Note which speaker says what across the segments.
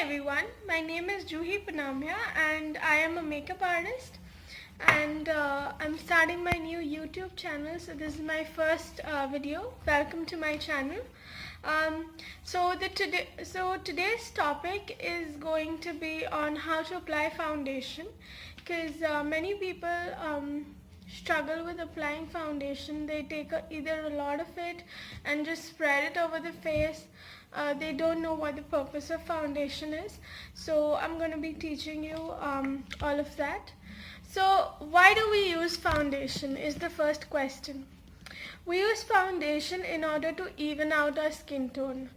Speaker 1: everyone, my name is Juhi Punamiya and I am a makeup artist, and I'm starting my new YouTube channel. So this is my first video. Welcome to my channel. Today's topic is going to be on how to apply foundation, because many people struggle with applying foundation. They take either a lot of it and just spread it over the face. They don't know what the purpose of foundation is. So I'm going to be teaching you all of that. So why do we use foundation is the first question. We use foundation in order to even out our skin tone.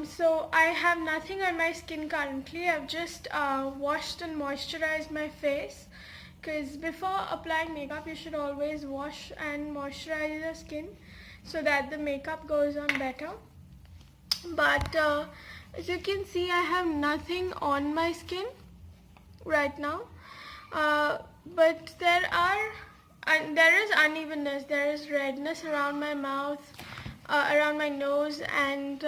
Speaker 1: So I have nothing on my skin currently. I've just washed and moisturized my face, because before applying makeup you should always wash and moisturize your skin so that the makeup goes on better. But as you can see, I have nothing on my skin right now, but there is unevenness. There is redness around my mouth, around my nose, and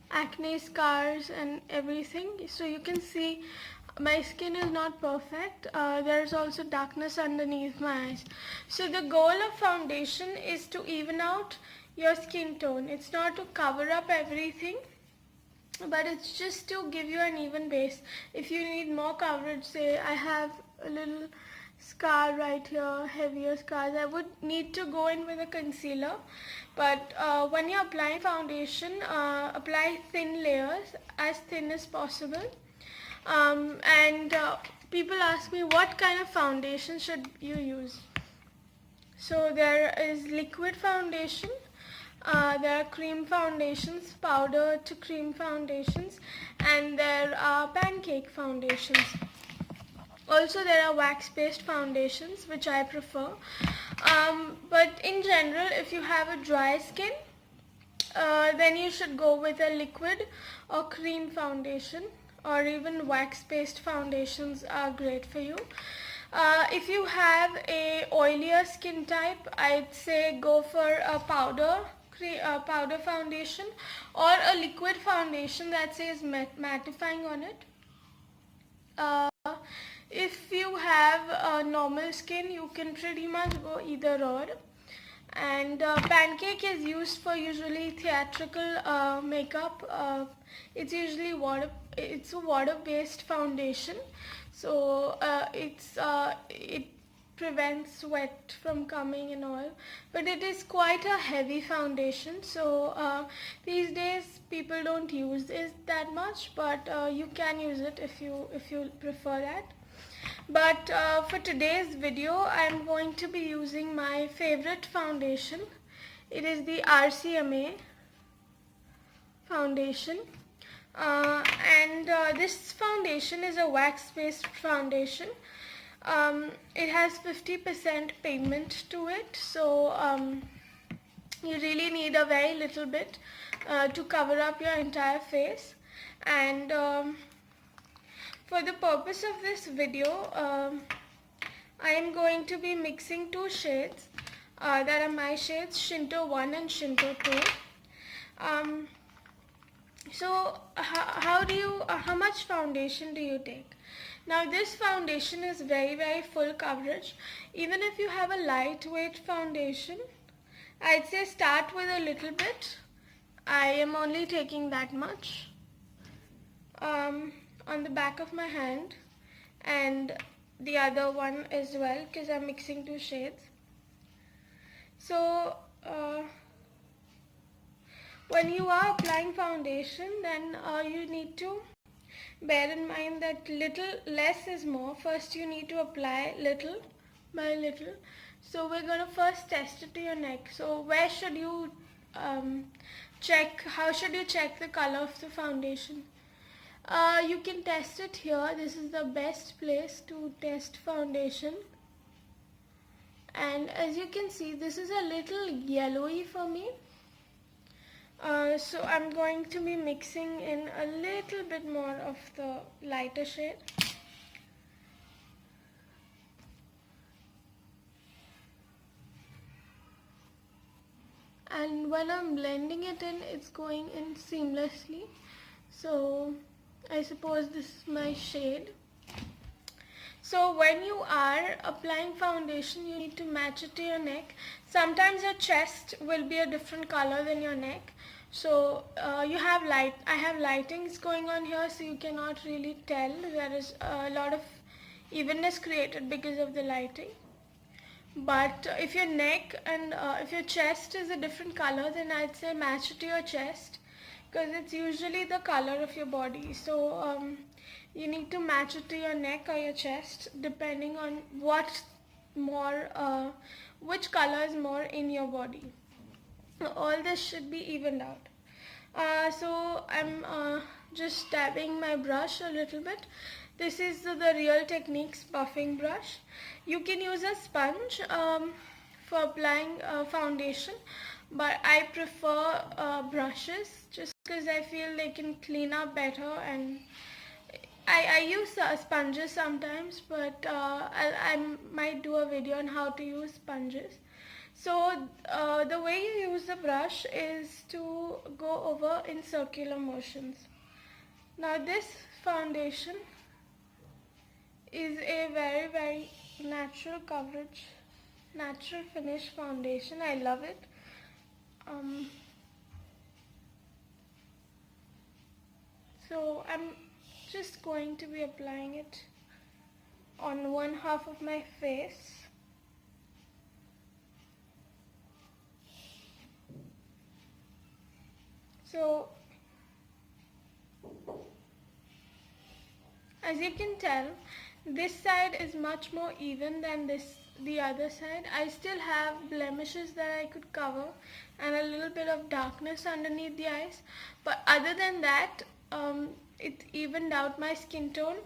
Speaker 1: acne scars and everything. So you can see my skin is not perfect. There is also darkness underneath my eyes. So the goal of foundation is to even out your skin tone. It's not to cover up everything, but it's just to give you an even base. If you need more coverage, say I have a little scar right here, heavier scars, I would need to go in with a concealer. But when you're applying foundation, apply thin layers, as thin as possible. People ask me, what kind of foundation should you use? So there is liquid foundation, there are cream foundations, powder to cream foundations, and there are pancake foundations. Also there are wax-based foundations, which I prefer. But in general, if you have a dry skin, then you should go with a liquid or cream foundation, or even wax-based foundations are great for you. If you have a oilier skin type, I'd say go for a powder foundation, or a liquid foundation that says mattifying on it. If you have a normal skin, you can pretty much go either or. And pancake is used for usually theatrical makeup. It's usually it's a water-based foundation, so it prevents sweat from coming and all, but it is quite a heavy foundation. So these days people don't use it that much, but you can use it if you prefer that. But for today's video, I am going to be using my favorite foundation. It is the rcma foundation, and this foundation is a wax-based foundation. It has 50% pigment to it, so you really need a very little bit to cover up your entire face. And for the purpose of this video, I am going to be mixing two shades that are my shades, Shinto 1 and Shinto 2. So how much foundation do you take? Now this foundation is very full coverage. Even if you have a lightweight foundation, I'd say start with a little bit. I am only taking that much on the back of my hand, and the other one as well, because I'm mixing two shades. So when you are applying foundation, then you need to bear in mind that little less is more. First you need to apply little by little. So we're going to first test it to your neck. So where should you how should you check the color of the foundation? You can test it here. This is the best place to test foundation. And as you can see, this is a little yellowy for me. So I'm going to be mixing in a little bit more of the lighter shade. And when I'm blending it in, it's going in seamlessly. So I suppose this is my shade. So when you are applying foundation, you need to match it to your neck. Sometimes your chest will be a different color than your neck. So you have light. I have lightings going on here, so you cannot really tell. There is a lot of evenness created because of the lighting. But if your neck and if your chest is a different color, then I'd say match it to your chest, because it's usually the color of your body. So you need to match it to your neck or your chest depending on which color is more in your body. All this should be evened out. So I'm just dabbing my brush a little bit. This is the Real Techniques buffing brush. You can use a sponge for applying foundation, but I prefer brushes just because I feel they can clean up better, and I use sponges sometimes, but I might do a video on how to use sponges. So the way you use the brush is to go over in circular motions. Now this foundation is a very, very natural coverage, natural finish foundation. I love it. So I'm just going to be applying it on one half of my face. So as you can tell, this side is much more even than the other side. I still have blemishes that I could cover and a little bit of darkness underneath the eyes, but other than that, it evened out my skin tone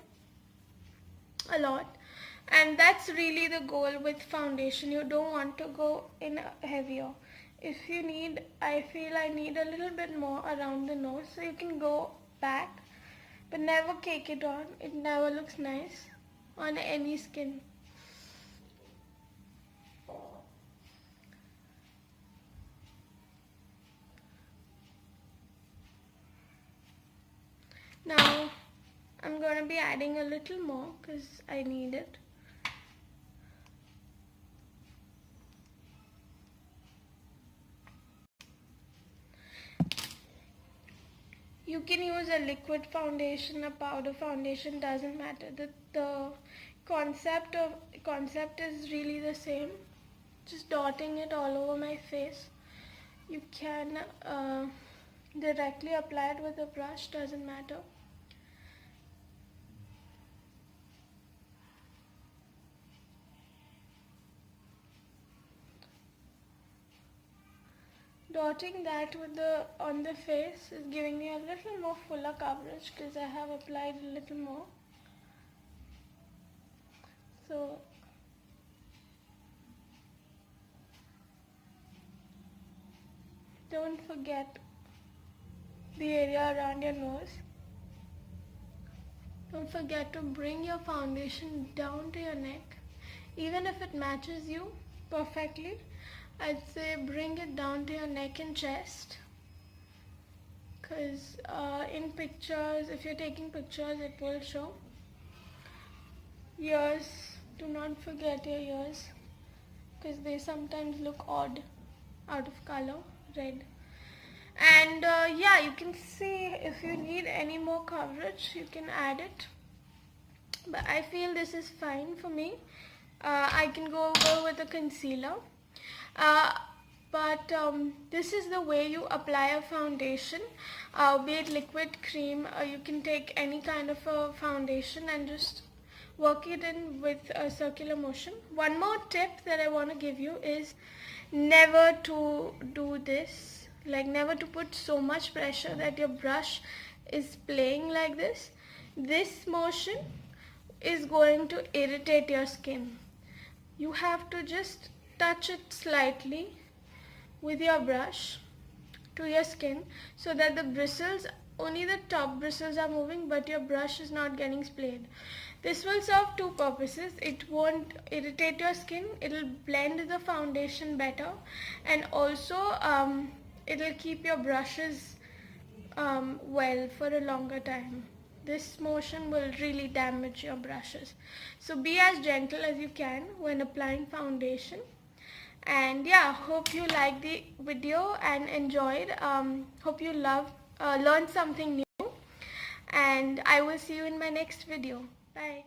Speaker 1: a lot. And that's really the goal with foundation. You don't want to go in heavier. If you need, I feel I need a little bit more around the nose, so you can go back, but never cake it on. It never looks nice on any skin. Now I'm going to be adding a little more because I need it. You can use a liquid foundation, a powder foundation, doesn't matter. The concept is really the same. Just dotting it all over my face. You can directly apply it with a brush, doesn't matter. Dotting that on the face is giving me a little more fuller coverage because I have applied a little more. So don't forget the area around your nose. Don't forget to bring your foundation down to your neck. Even if it matches you perfectly, I'd say bring it down to your neck and chest, because in pictures, if you're taking pictures, it will show. Ears, do not forget your ears, because they sometimes look odd, out of color, red. And yeah, you can see if you need any more coverage, you can add it, but I feel this is fine for me. I can go over with a concealer. But this is the way you apply a foundation, be it liquid, cream, you can take any kind of a foundation and just work it in with a circular motion. One more tip that I want to give you is never to do this, like never to put so much pressure that your brush is playing like this. This motion is going to irritate your skin. You have to just touch it slightly with your brush to your skin so that the bristles, only the top bristles are moving, but your brush is not getting splayed. This will serve two purposes. It won't irritate your skin, it will blend the foundation better, and also it will keep your brushes well for a longer time. This motion will really damage your brushes. So be as gentle as you can when applying foundation. And yeah, hope you liked the video and enjoyed. Hope you learned something new. And I will see you in my next video. Bye.